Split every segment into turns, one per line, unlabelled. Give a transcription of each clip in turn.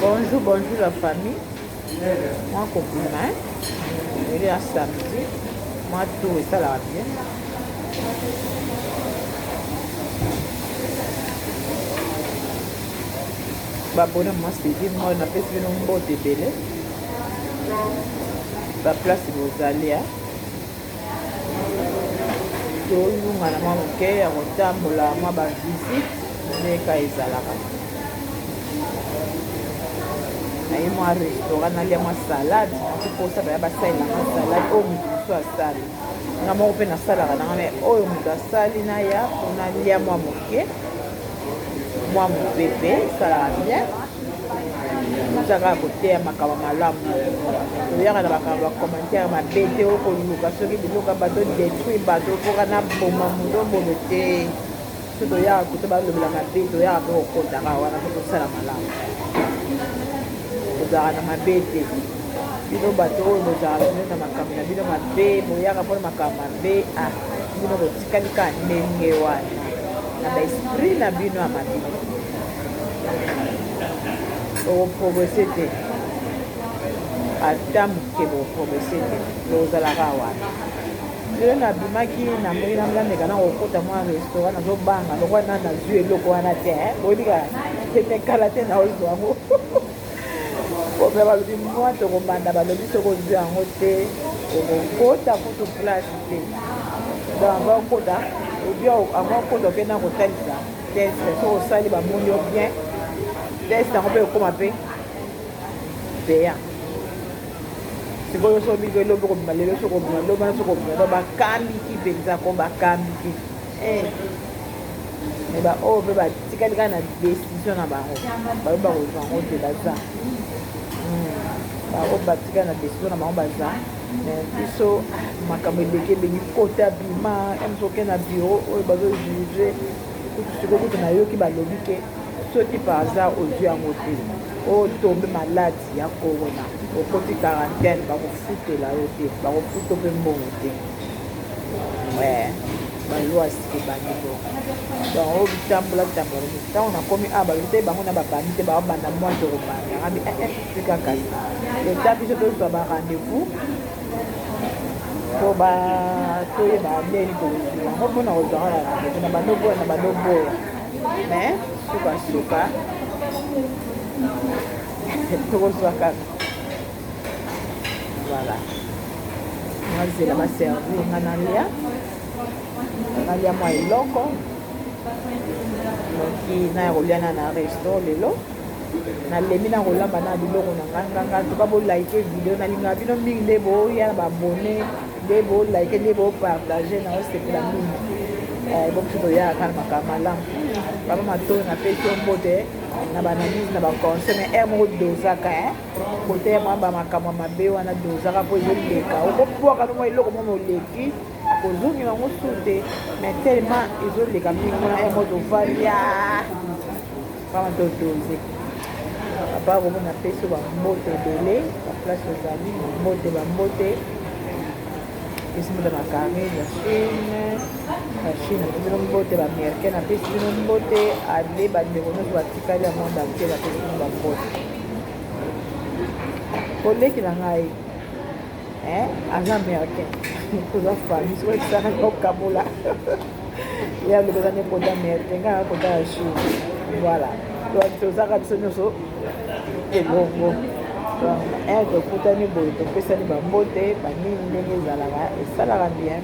Bonjour, bonjour la famille. Moi, compliment. Il est à samedi. Moi, tout est ça là bien. Babona moi c'est moi na pesi bino mbote ebele baplace bozali ya tolunga na mwa moke ya kotambola mwa bavisite ndeka ezalaka naye mwa restaurant nalia mwa salade nakoposa baya basalela mwa salade oyo moto mosu asali nga moko mpe nasalaka nanga me oyo moto asali naya mpona lia mwa moke mwa mopepe esalaka bien ozaka koteya makambo malamu toyaka na makambo ya commentaire mabe te okoluka soki biloko bato détruire bato mpoka na boma mondobolo te so toyaka kote balobela mabe toyaka mpe kokotaka wana mpo tosala malamu tozalaka na mabe te bino bato oyo bozalaka bino na makambo na bino mabe boyaka mpona makambo mabe bino botikali ka ndenge wana na baesprit na bino ya mabe okoprogrese te ata moke boprogrese te tozalaka wana lelo nabimaki namoi nameka na kokota mwa restaurant nazobanga lokwa na nazwi eloko wana te oyebika temekala te na ozwa yango obe balobi mwa tokobanda balobi soki ozwi yango te okokota kutu place te donc anga okota obi anga okota okenda kotalisa teste so osali bamoni yo bien teste yango mpe okoma mpe peya sikoyo so biko elobi kobima lelo so kobima lobana so kobima do bakambiki mpenza ko bakambiki me baoyo mpe batikali kaka na décision na bango bayoba kozwa yango te baza baoyo batikali na décision na bango baza me biso makambo eleki ebengi kota bima msoke na bureau oyo bazojuge sikoyo kutu nayoki balobi ke soki par hasard ozwi yango te otombe maladi ya corona okoti quarantaine bakofutela yo te bakofuta mpe mbongo te balwa sike bangi bo donc oyo bitambola ntango nakomi balobi te bango na babandi te bakobanda mwa tokobanda abi tika kasi leta biso tozwa barendez-vous po toyeba ndeni tokozwi yango mpona kozwaka na rendez-vous na banoboya na banoboya mais sukasuka tokozwa kaka voilà nazela baservi nga nalia mwa eloko noki naya kolia na resto lelo nalemi na kolamba na biloko na nganga toka bolaike video nalingaka bino mingi nde boya na babone nde bolaike nde bopartage na osepela mingi bokiso toyaka na makambo malamu baba matoi napesi yo mbote na bananise na baconseil me aire moko dozaka kote mwa bamakambo mabe wana dozaka mpo ezoleka okopwaka nomwa eloko mwa moleki kozongi yango su te mais tellement ezoleka mingi wana aire moko tovalia kama todoze papa komo napesi yo bambote ebele baplace ozali bambote pesi mbote macarine ya chine apesi bino mbote baaméricaine apesi bino mbote ale bandeko nyonso batikali ya monde entier bapesi bino bambote koleki na ngai aza américain toza famille soki ekisaka okabola ya lobeza ne kota américain ngai kota ya chine voilà donc tozaka biso nyonso elongo tokutani boye topesani bambote banini ndenge ezalaka esalaka bien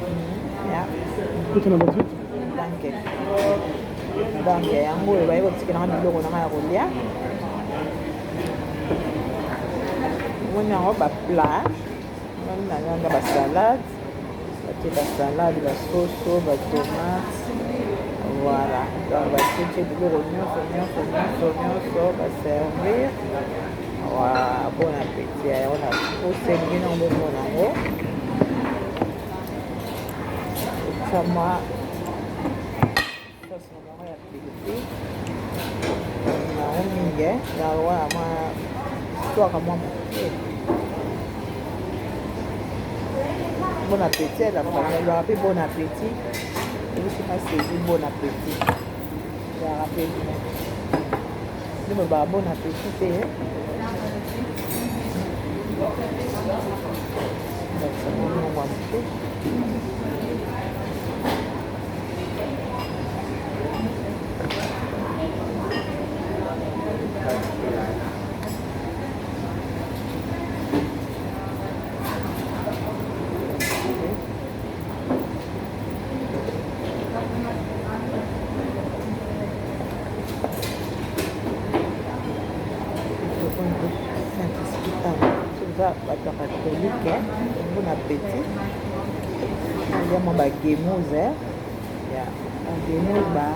donc yango oyo baye kotikelanga biloko nanga ya kolia omoni yango baplat omoni nanga basalade batie basalade basoso batomate voilà donc batie biloko nyonso baservir bon appétit yango na poseli bino bomona yango esamwa sosi na bango ya pilipili yango mingi yango wana mwa twaka mwa moke bon appétit elaka mpe bon appétit ebisi masezi bon appétit yaka mpe bino nde molobaka bon appétit te basango moke bato catholique bon appétit ya mwa bagemose ya bagemose ba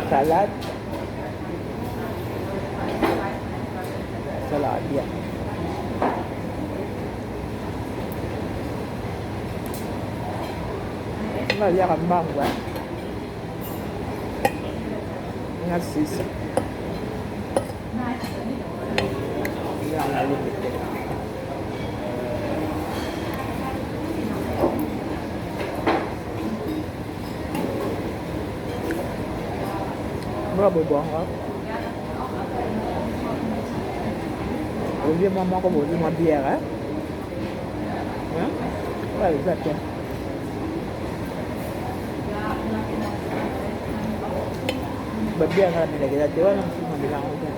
salade salade bien baliaka mbangu nga sisi mula bobongo olie mwa moko bolie mwa biere wala eza te babiere nga na milakeza te wana mosusu na bilango te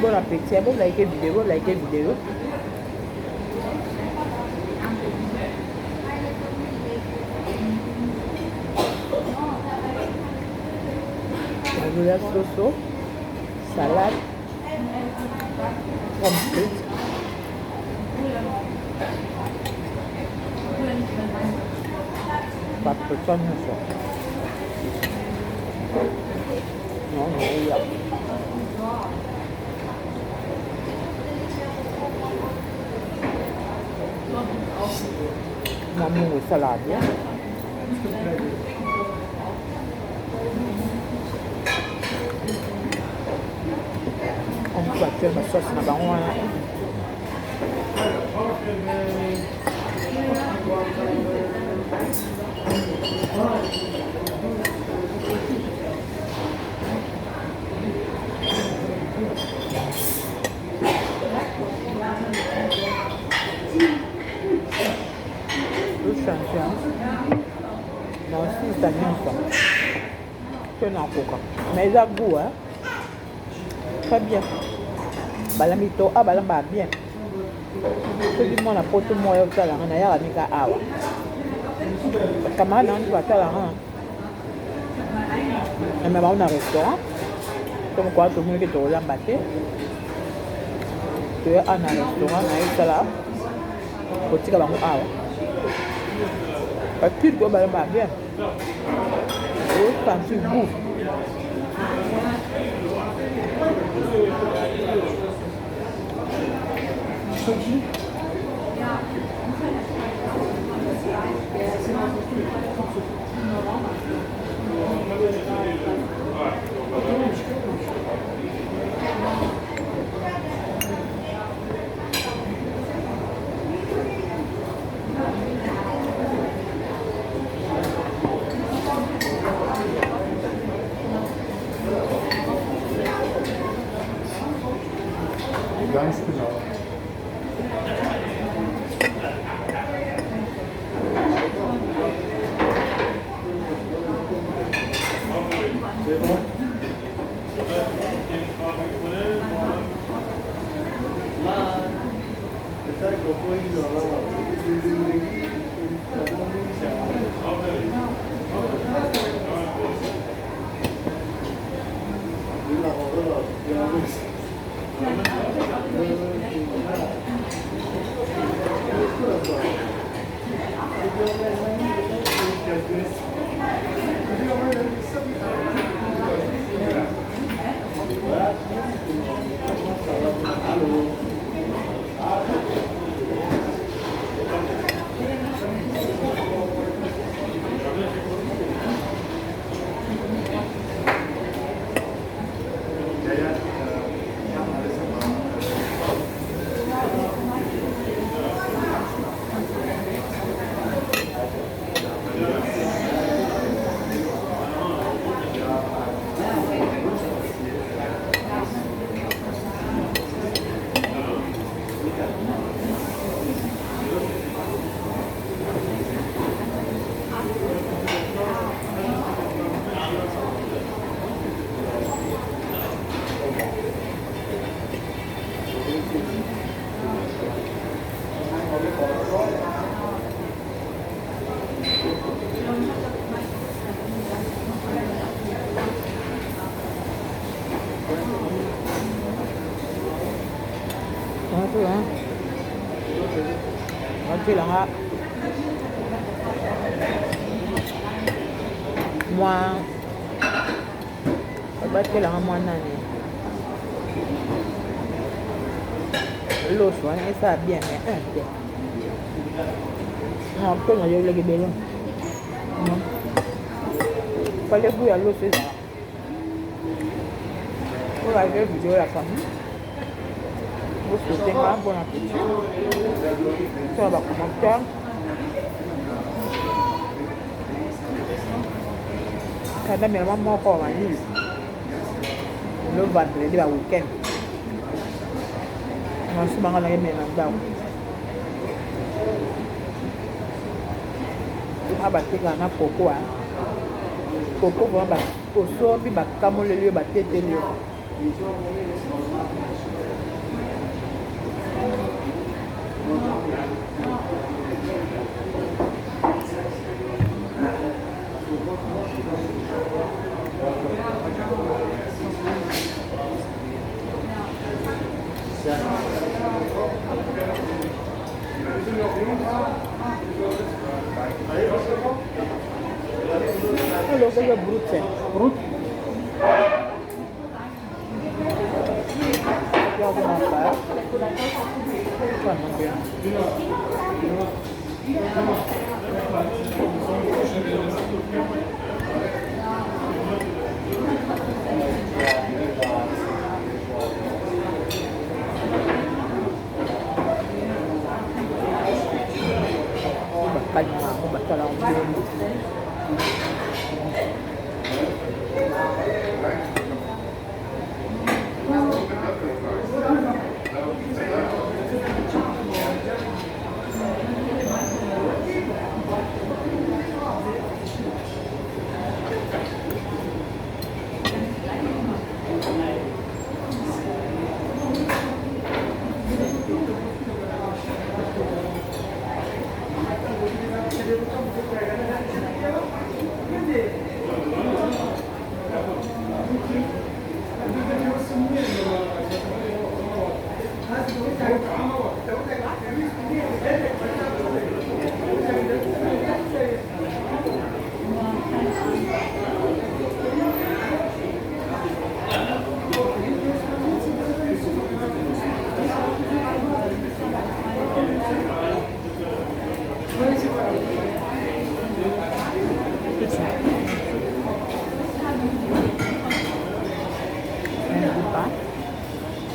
bon appétit, bon liker vidéo. La sauce, salade, pommes frites, paprika nyonso. Non, il y a. Maman salade. On va faire la sauce na bango wana. Non, si ça vient pas. Que non, coca. Mais ça goût, hein. Très bien. Balamito, ah balamba bien. Ce du monde a porté moi au talent, on a ya mika awa. Camarade on va talent. Et même on a un restaurant. Comme quoi tout le monde qui te roule en bâté. Tu es à un restaurant, on a eu là. Petit comme awa. Parce que tu dois bien. Et quand tu bouffes. Tu là, moi, tu là, moi, l'autre, ça bien, mais non, tout le monde est le bébé. Pas les bouilles à l'eau, c'est ça. Vous avez vu vidéo la famille. Vous souhaitez un bon appétit. Ça va commenter. Quand même, maman encore en ligne. Le vendredi, le week-end. On se mange à la maison. Ah bah c'est un coco hein. Coco bon bah au sort puis bah comme le lieu bah tête lieu. Hello, c'est le brut c'est. Brut. Regarde mon frère. Ça va bien.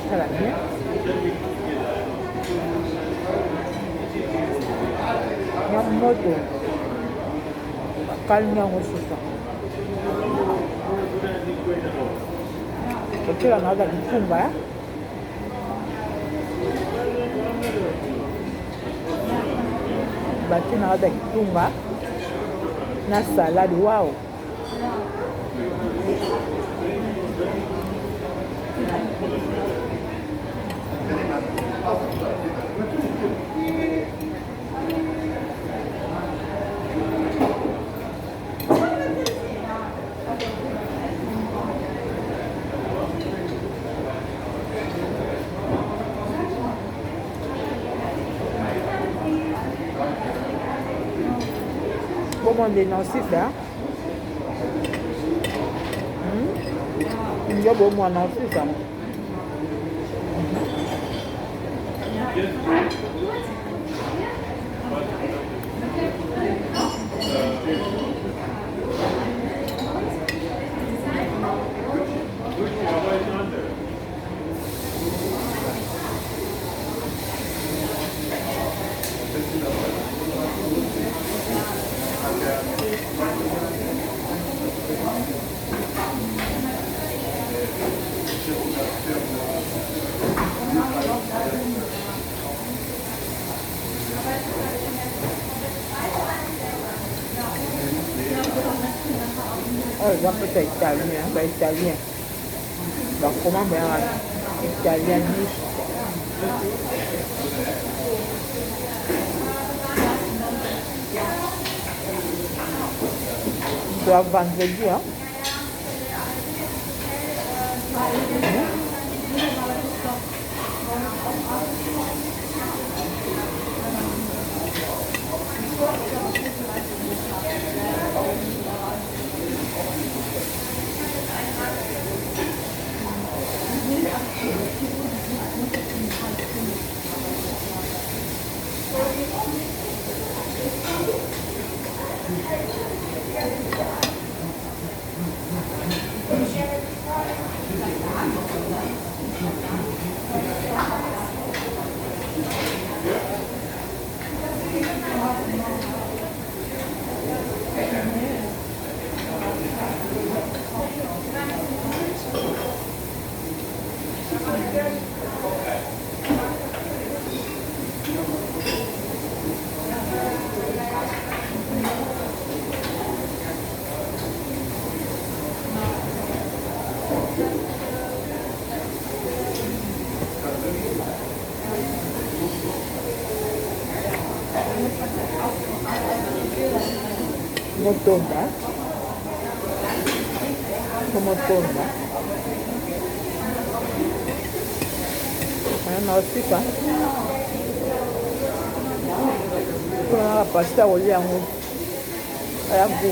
Ça va bien. Moto kalnya ngosuka kecil nggak ada ditumba ya batie na kati ya kitunga na salade. Wow, comment des nancy ça? Il y a beaucoup moins nancy ça. Oh, ils appellent ça italien, bah italien. Donc comment bien italien niche. De la vendredi, hein. Motonda. Motonda. Na osika. Kuna pasta oli yango. Aya go.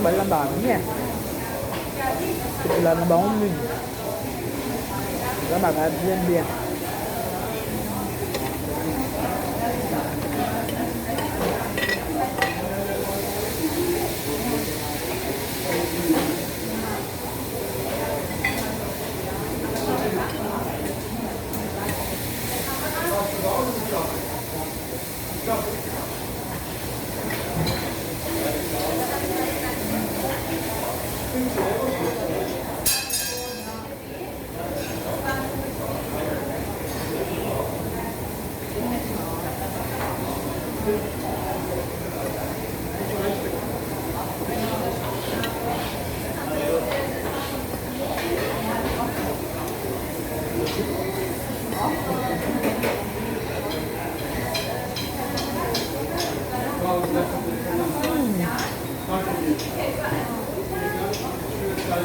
Tôi làm bảo nha, tôi làm bóng mình, các bạn ăn riêng biệt.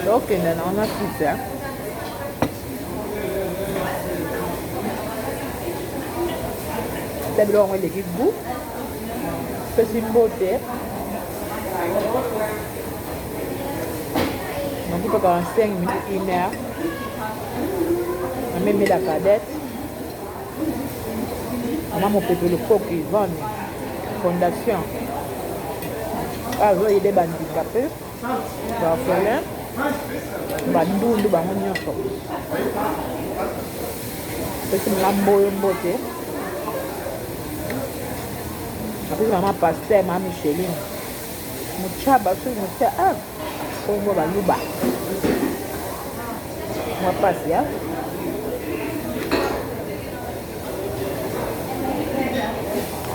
Ok, then on a pizza. Tapi orang boleh gigu, pesimbote. Nanti pakai 5 minutes email. Kami mila kadet. Mama mopepe lokoki Yvonne fondation azoyede bandikape baorphelin bandundu bango nyonso pesi mama mboyo mbote apesi mama paster mama Micheline mochaba soki motia oyo baluba mwa pasi ya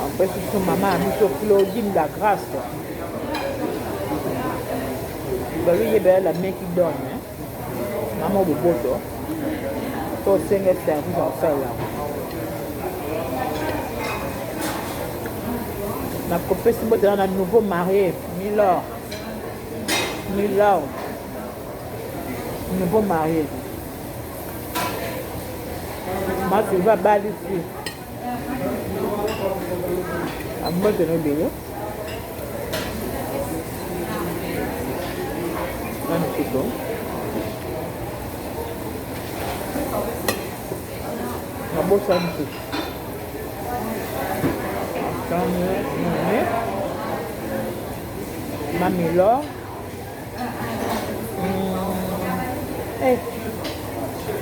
apesi so mama ya biso Claudine la Grâce baluyebela la main qui donne mama oboboto to senge service afela na kopesi mbote na nouveau marié Milor nouveau marié ma tu vas bali ici a mbote no belo magnifique na bosa nti Mamilo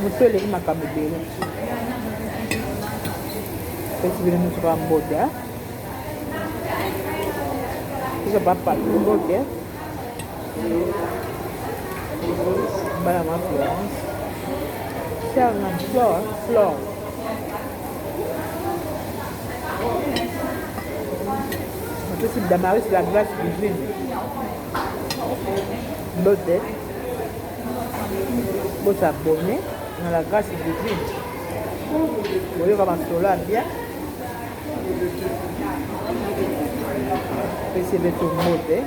moto eleki makambo ebele pesi bino moto bamboda eza bapambote bana ma Florence charna flore matosi Damaris la Grâce divine mbote bosabone na la Grâce divine boyoka masolo ya bien pesi beto mbote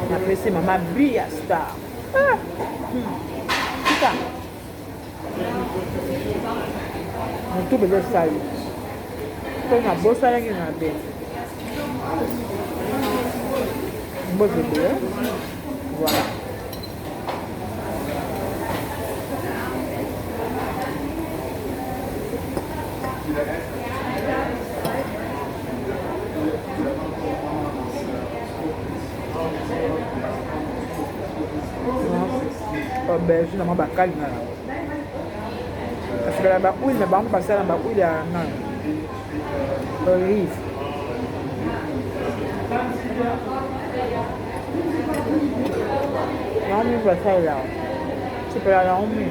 napesi mama Bia Star tika motu beze sali mpo na bosalaki na be mbozebele voilà aubergine na mwa bakalinga parce que la bahuile na bango basala na bahuile ya nani olive naomi basalela sepela naomi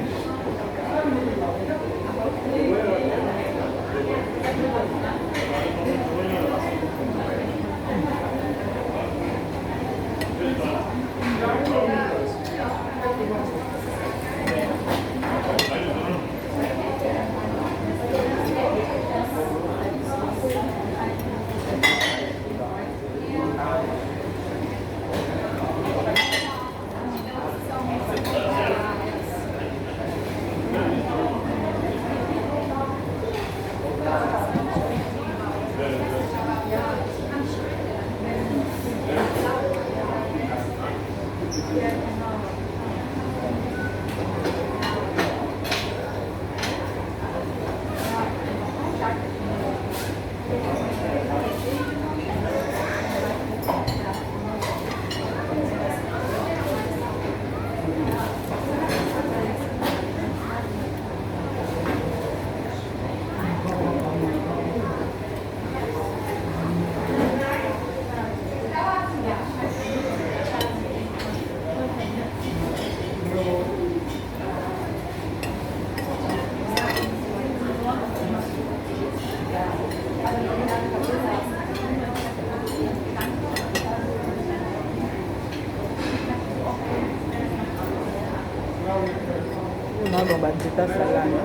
nalo banzeta salana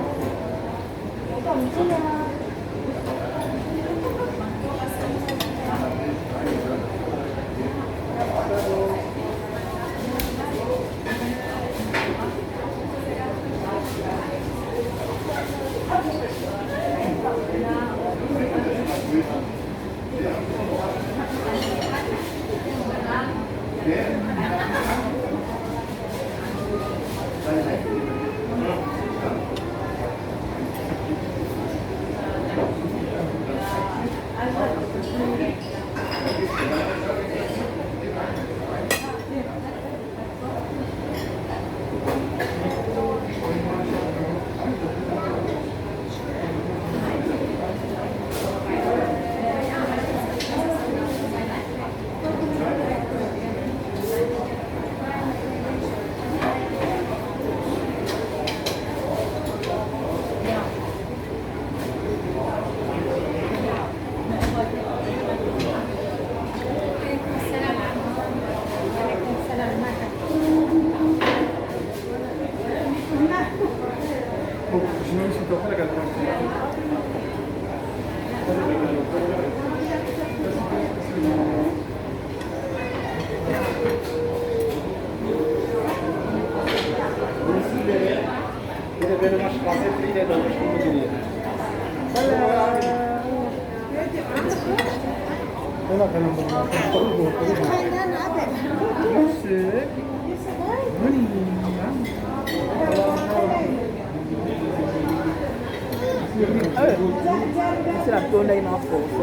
C'est la tonne in force.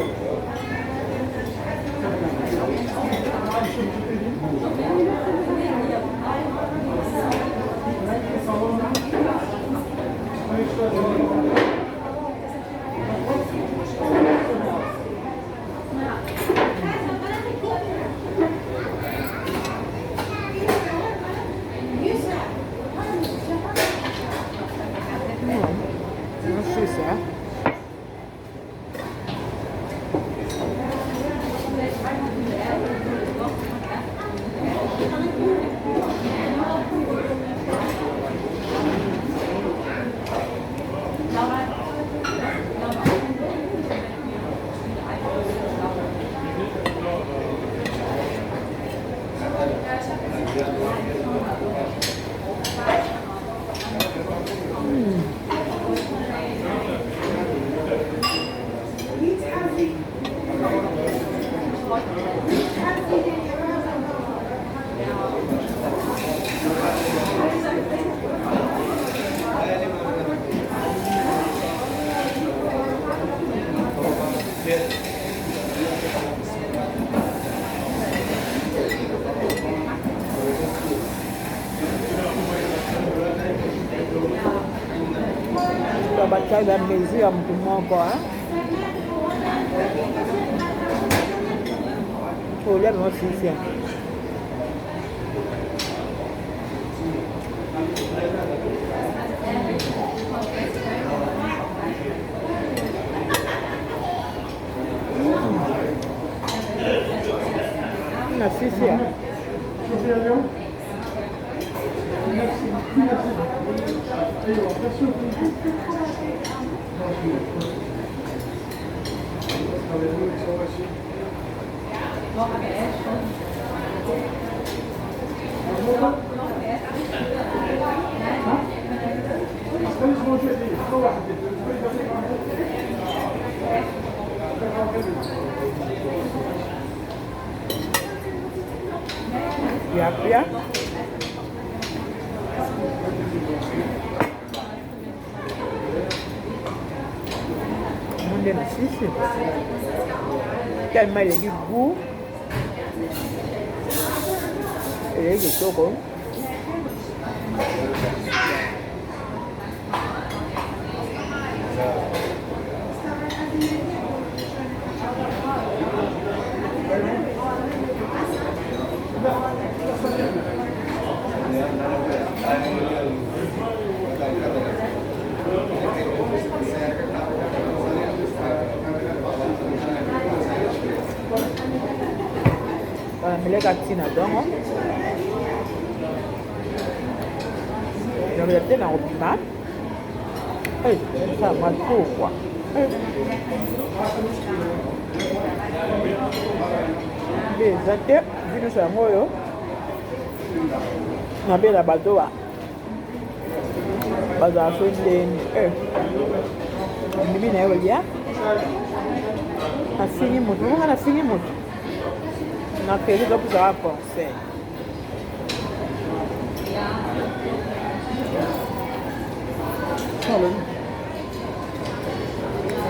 C'est ça. Baca dan mezi yang semua apa? Oh, lihat masih sih. Nasi sih. Ya. Munde na sisi. Quer mais de gu? Ele que tocou. Meleka tina dongo. Ndio tena kupima. Ça va trop quoi. Les até, vino sa moyo. Na bela bato wa. Baza fondeni. Mimi na yo ya. Afini mutu, ngana afini mutu. Na queria dar para o conseil.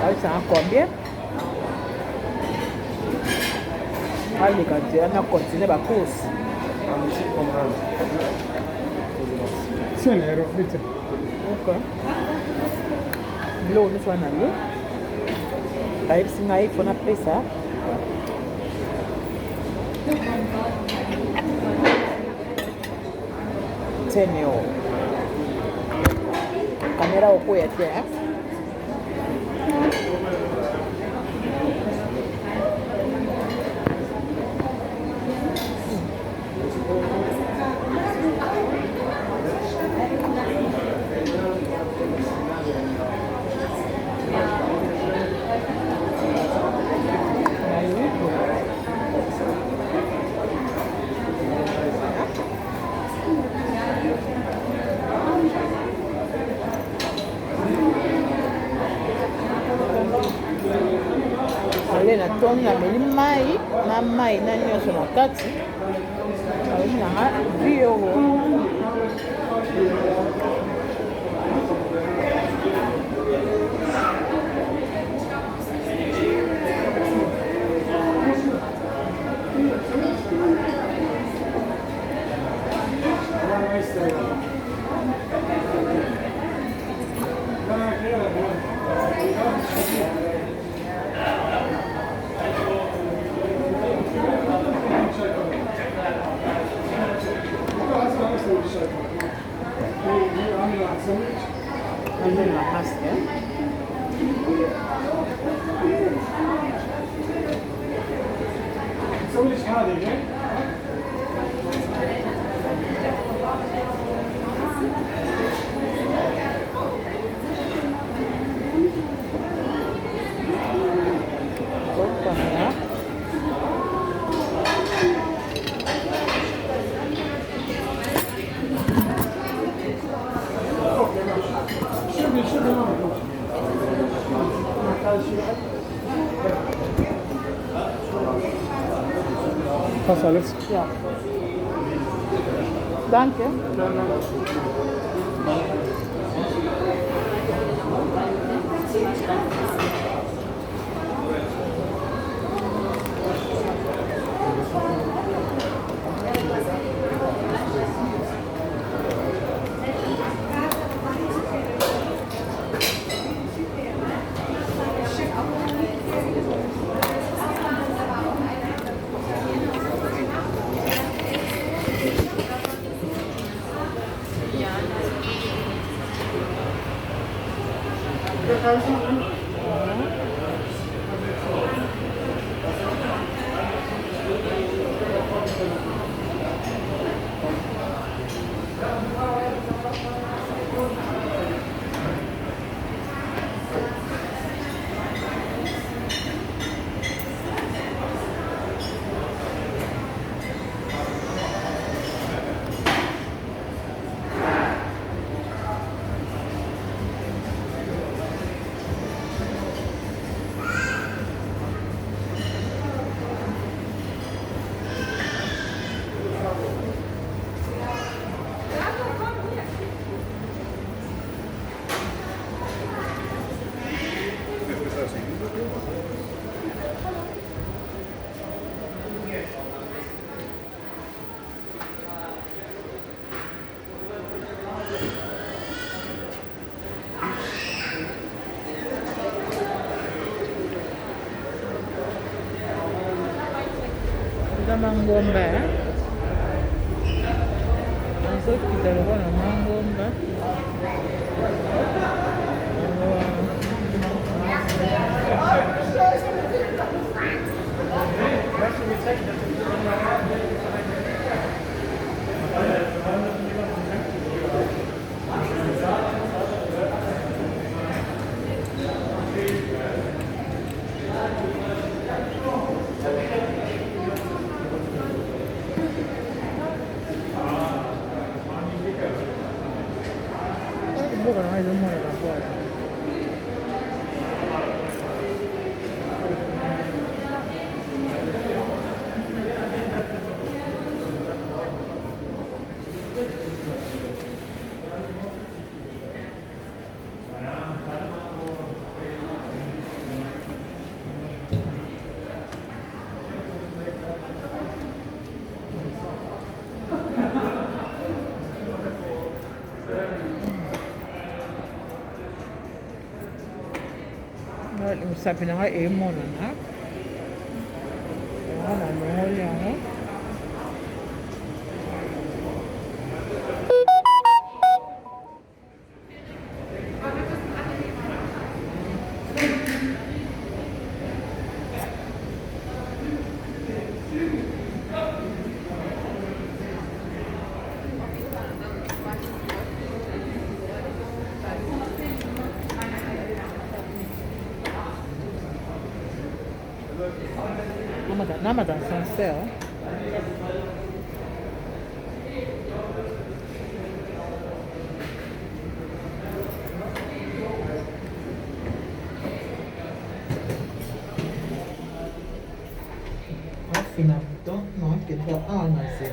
Aí ça combien? Allez quand tu as continué la course.
C'est l'euro, vite.
Ok. L'eau nous soit na l'eau. Aí se naí for na pressa. Teneo. Kamera oku ya tia. ebele na toni nameli mai na mai na nyonso na kati aomi nanga 10 euro. Ambil nafas ya.
Was alles?
Ja. Danke. Mangomba azokita lokola na mangomba sapi nanga emonana na mongoli yango Nama dan sincère. fina bouton. Non, quelque part. Ah, non, c'est.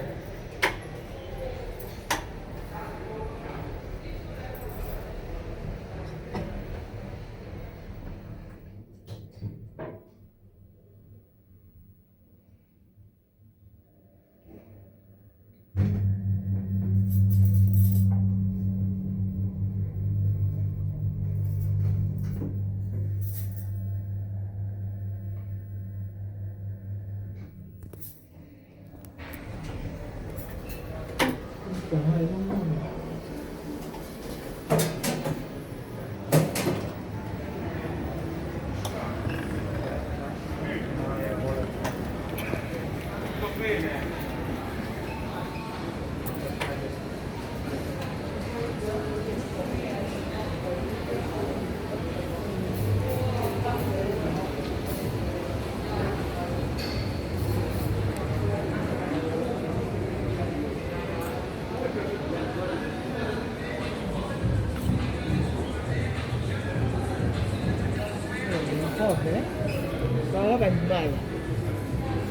Baroba libala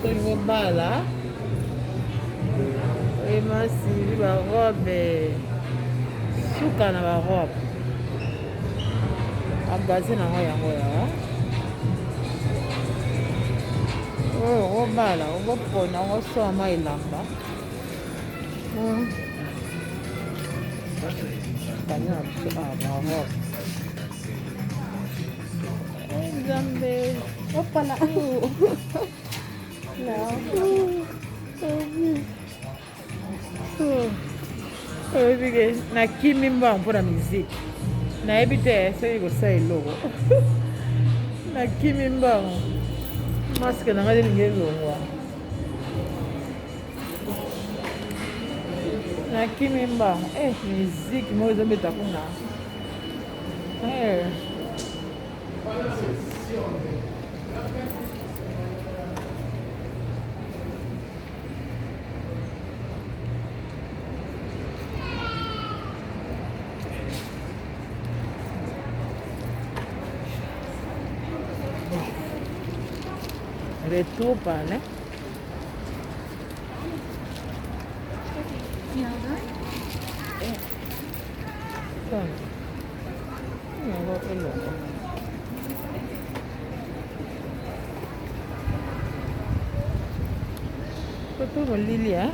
tolingo bala emasibi barobe suka na barobe magaze nango yango yawa oyo obala obopona ngo soma elamba kanya barobe Zambe. Opala. Obike nakimi mbango mpona miziki nayebi te soki kosa eloko nakimi mbango maske na ngai elingi elongwa nakimi mbango miziki moko ezobeta kuna Retour pale Toto molili ya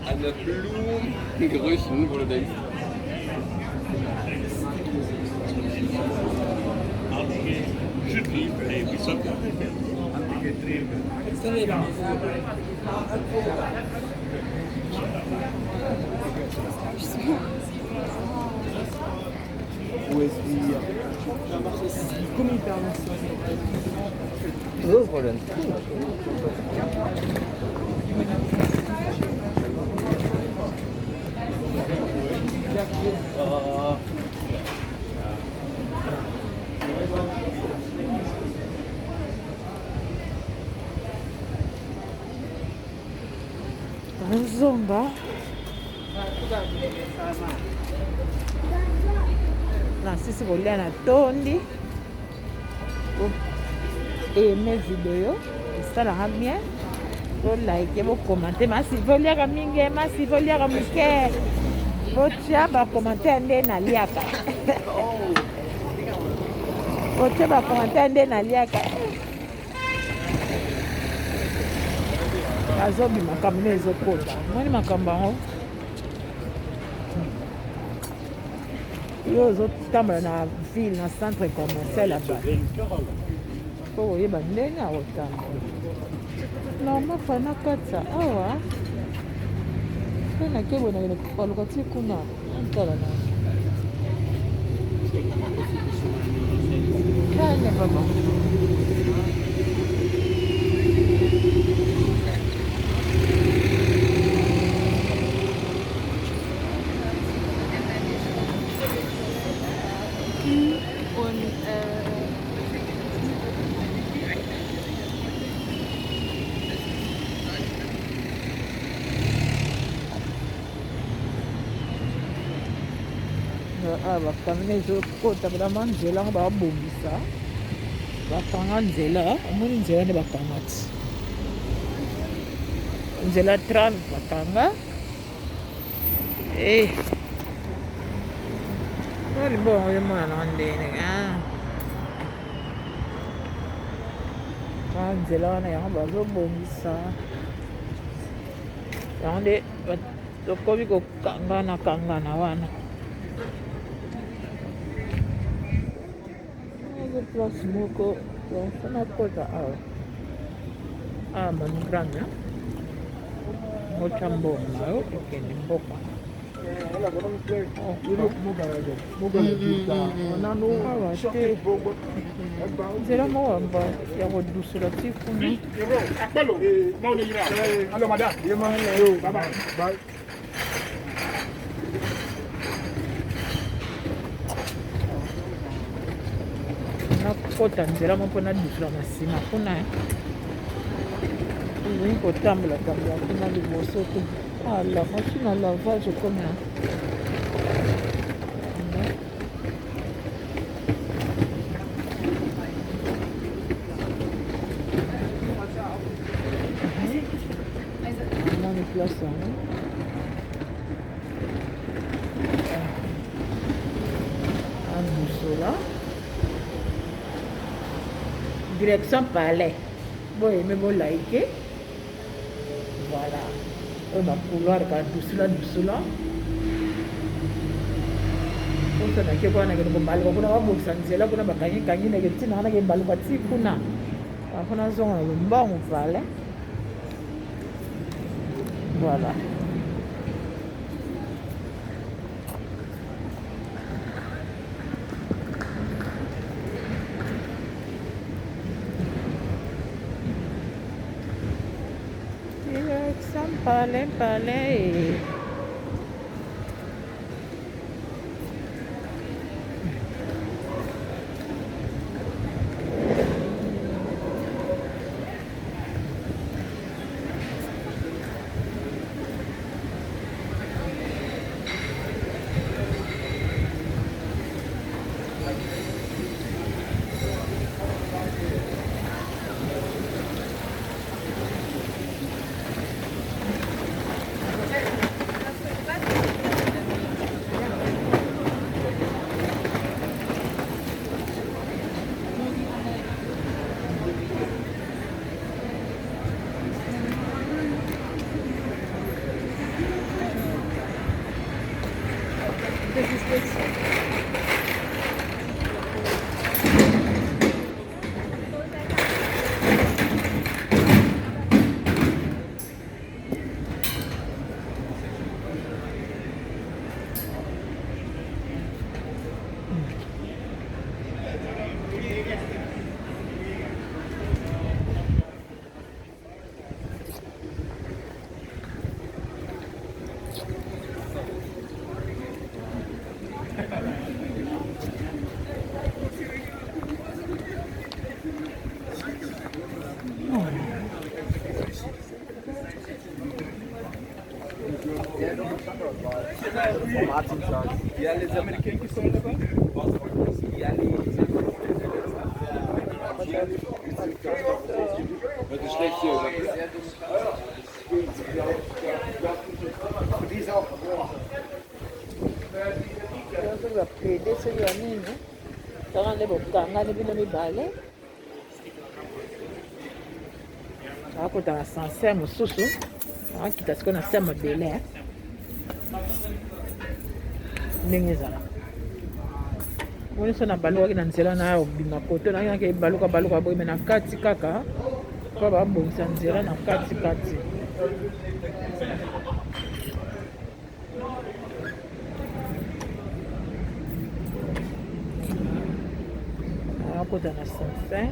Eine Blumengerüchen, wo du denkst. Où est-ce qu'il y a comité international? Ouvre le
Zomba na sisi kolia na tondi aime video esalaka bien like bokomante masi voliaka mingi masi voliaka moke botia bakomante nde naliaka botia bakomante nde naliaka azobi makambo ne ezokota moni makambo yango yo ozotambola na ville na centre commercial aba po oyeba ndenge akotambola normal fana katsa awa pe nakebonakene paluka ti kuna antala na kane baba awa bakamina ezokota vrama nzela ngo babongisa bakanga nzela omoni nzela nde bakanga ti nzela trave bakanga olibongo yomona na ndene nzela wana yango bazobongisa yango nde tokomi kokangana wana ozo place moko fona kota awa manigrame mocha mbongo nayo ekende mboka awa te nzela moko ya kodusula ti kuna nakota nzela mo mpona dusula na nsima kuna ezali kotambola kuna liboso te ala machine à lavage comme là on est place un Boussola direction palais bon aimé bon like voilà oyo bacouloir ka dusula oso nake kuna nakende kobaluka kuna babongisa nzela kuna bakangikangi nake ntina nga nake baluka ti kuna afuna zongo na lombangu vale voilà Palais.
Il y a les Américains qui sont là-bas. Il y a les...
akotala sancer mosusu akita sikoyo na se modele ndenge ezala moni so na balukaki na nzela na obima koto nakinaki ebaluka boye me na kati kaka mpo babongisa nzela na kati akota na sancer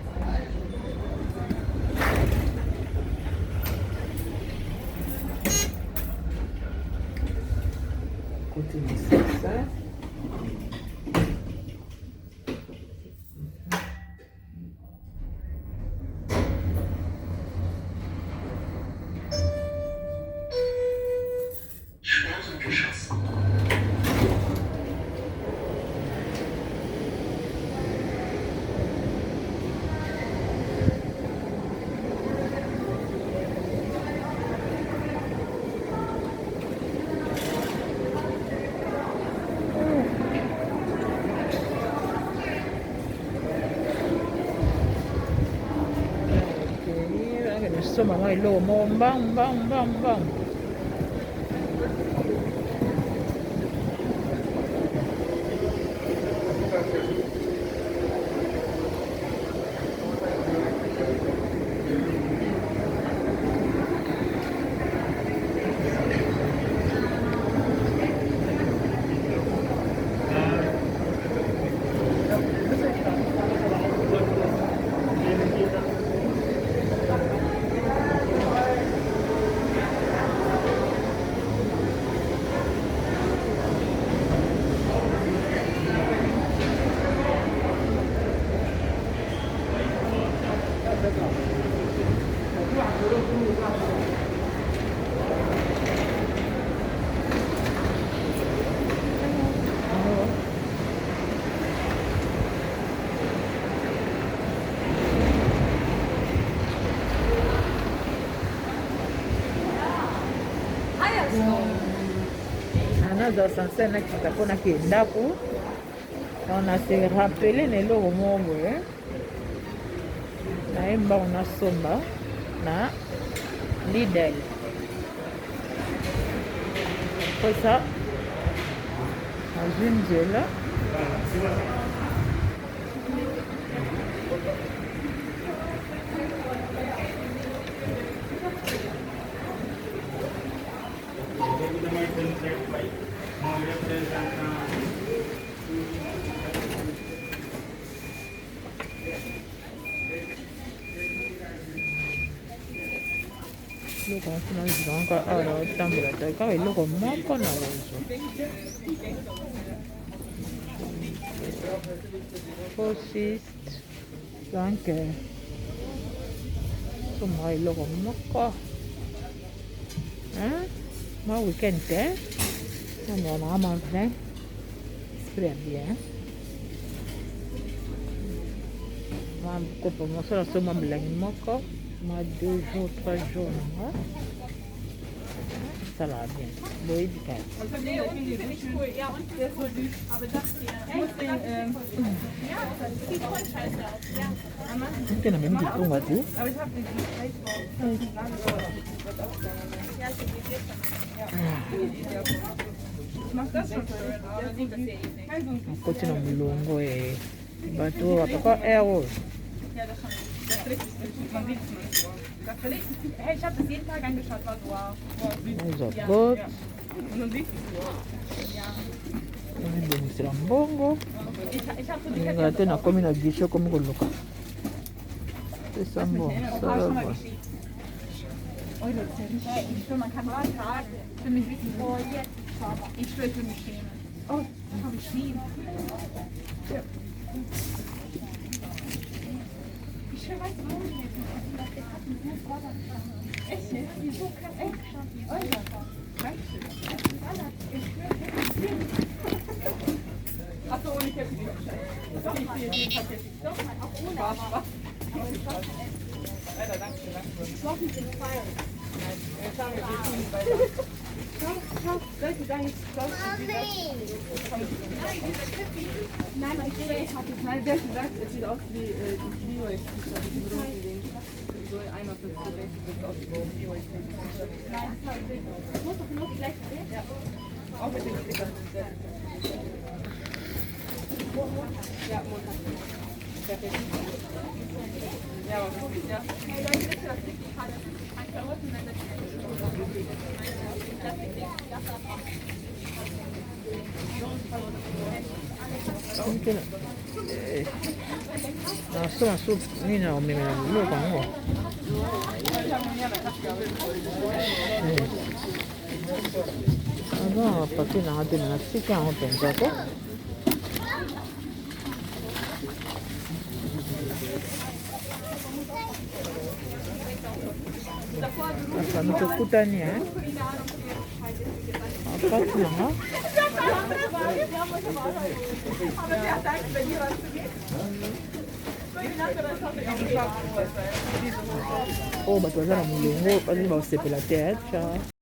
côté nécessaire. okende somba mwa eloko moko mbambu naza sanse nakita mpona ke ndako on a se rappele na eloko moko boye nayemba ona somba na Lidl kosa azwi nzela eloko mpona zilanga awa otambola ta kaka eloko moko na ozwa fosiste donc somaka eloko moko mwa weekend te namela nanga ma vin esprit ya bien kopo mosala so mwa milangi moko ma 2 jours 3 jours nanga salade bien boyebi kaka
Nee, unten finde ich cool. Ja, unten ist voll süß. Aber das hier. Ich muss den, ja, das sieht voll scheiße aus. Ja.
mpe na memi kitunga te
Aber ich habe den Preisbau. Ja, ich bin jetzt Ich mach das schon für
akoti na molongo bato bapapa air oyo
Ja, das schon. Das ist richtig süß. Man sieht es nicht so. Das ist richtig süß. Hey, ich habe das jeden Tag angeschaut. War so, wow. Wow, süß.
ozwa bot
Und dann siehst du es so. Ja.
emedemisela mbongo
Ich habe so die
nga te nakomi na gisho komi koluka pesa mbongo sala bo
Ich schwöre, man kann was tragen. Für mich wissen, oh, jetzt. Ich schwöre, ich will mich schämen. Oh, das habe ich lieb. Ja. Ich schwöre, weißt du, warum ich jetzt nicht? Das hat mich nur vorgetragen. Echt jetzt? Wieso kann echt schon? Dankeschön. Ich schwöre, Achso, ohne Käfig. Doch, ich sehe jeden Tag Käfig. Doch, auch ohne. Spaß. Alter, danke schön. Schau, soll ich sagen, Nein, ich sehe, ich habe es mal sehr gesagt, es sieht aus wie die Clio-T-Shirt, die roten Ding. So einmal für die Rechte sieht aus wie die Clio-T-Shirt. Nein, das muss doch nur gleich sehen. Ja. Auch mit den Stickern. Ja, Montag. Perfekt. Ja, aber gut, ja. Hey Leute, wisst ihr, was richtig hart ist? Ein Verurteilen,
nasoma so nini na omemela biloko yango aza papier nanga te na nasika yango mpenza ko afami tokutani apati nanga oyo bato baza na molongo bazali bakosepela te